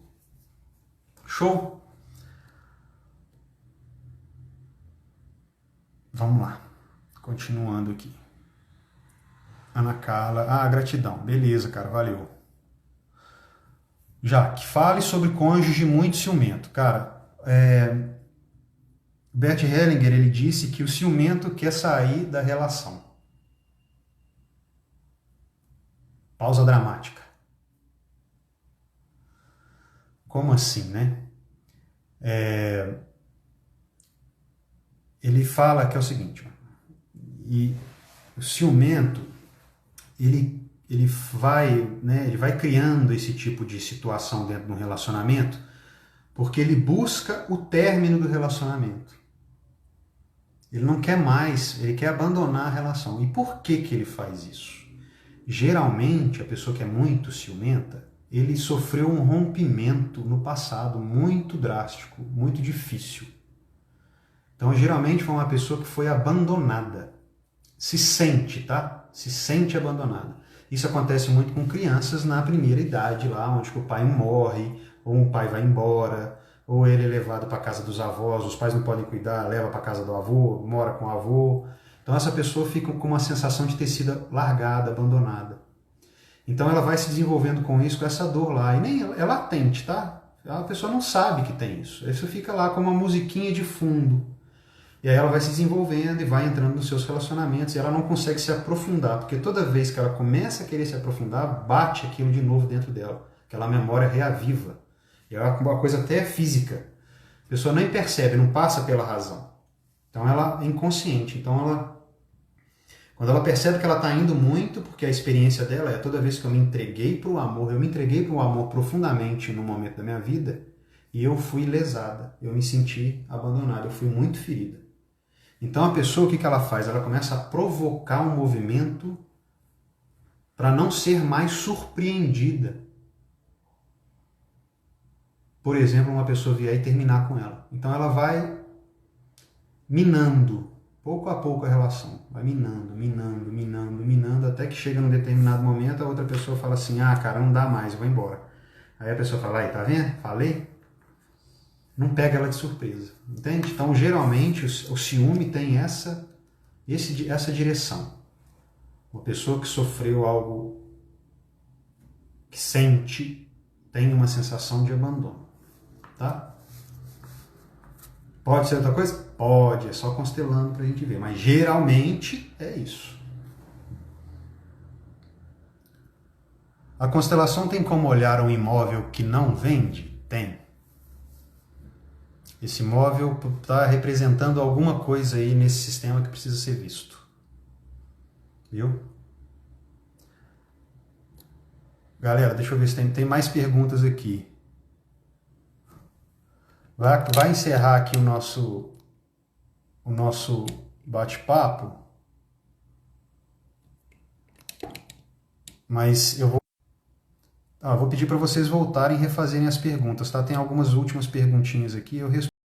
Show? Vamos lá. Continuando aqui. Ana Carla. Ah, gratidão. Beleza, cara, valeu. Jaque, fale sobre cônjuge muito ciumento. Cara, Bert Hellinger, ele disse que o ciumento quer sair da relação. Pausa dramática. Como assim, né? Ele fala que é o seguinte, e o ciumento, ele vai criando esse tipo de situação dentro de um relacionamento porque ele busca o término do relacionamento. Ele não quer mais, ele quer abandonar a relação. E por que ele faz isso? Geralmente, a pessoa que é muito ciumenta, ele sofreu um rompimento no passado muito drástico, muito difícil. Então, geralmente, foi uma pessoa que foi abandonada. Se sente, tá? Se sente abandonada. Isso acontece muito com crianças na primeira idade, lá onde o pai morre, ou o pai vai embora, ou ele é levado para a casa dos avós, os pais não podem cuidar, leva para a casa do avô, mora com o avô. Então essa pessoa fica com uma sensação de ter sido largada, abandonada. Então ela vai se desenvolvendo com isso, com essa dor lá. E nem é latente, tá? A pessoa não sabe que tem isso. Isso fica lá como uma musiquinha de fundo. E aí ela vai se desenvolvendo e vai entrando nos seus relacionamentos e ela não consegue se aprofundar, porque toda vez que ela começa a querer se aprofundar, bate aquilo de novo dentro dela. Aquela memória reaviva. E é uma coisa até física. A pessoa nem percebe, não passa pela razão. Então ela é inconsciente. Então quando ela percebe que ela está indo muito, porque a experiência dela é toda vez que eu me entreguei para o amor, eu me entreguei para o amor profundamente no momento da minha vida, e eu fui lesada, eu me senti abandonada, eu fui muito ferida. Então a pessoa, o que ela faz? Ela começa a provocar um movimento para não ser mais surpreendida. Por exemplo, uma pessoa vier e terminar com ela. Então ela vai minando, pouco a pouco a relação. Vai minando, minando, minando, minando, até que chega num determinado momento, a outra pessoa fala assim, ah, cara, não dá mais, eu vou embora. Aí a pessoa fala, aí, tá vendo? Falei? Não pega ela de surpresa, entende? Então, geralmente, o ciúme tem essa direção. Uma pessoa que sofreu algo, que sente, tem uma sensação de abandono, tá? Pode ser outra coisa? Pode, é só constelando pra gente ver, mas geralmente é isso. A constelação tem como olhar um imóvel que não vende? Tem. Esse imóvel está representando alguma coisa aí nesse sistema que precisa ser visto. Viu? Galera, deixa eu ver se tem mais perguntas aqui. Vai encerrar aqui o nosso bate-papo. Mas eu vou pedir para vocês voltarem e refazerem as perguntas, tá? Tem algumas últimas perguntinhas aqui, eu respondo.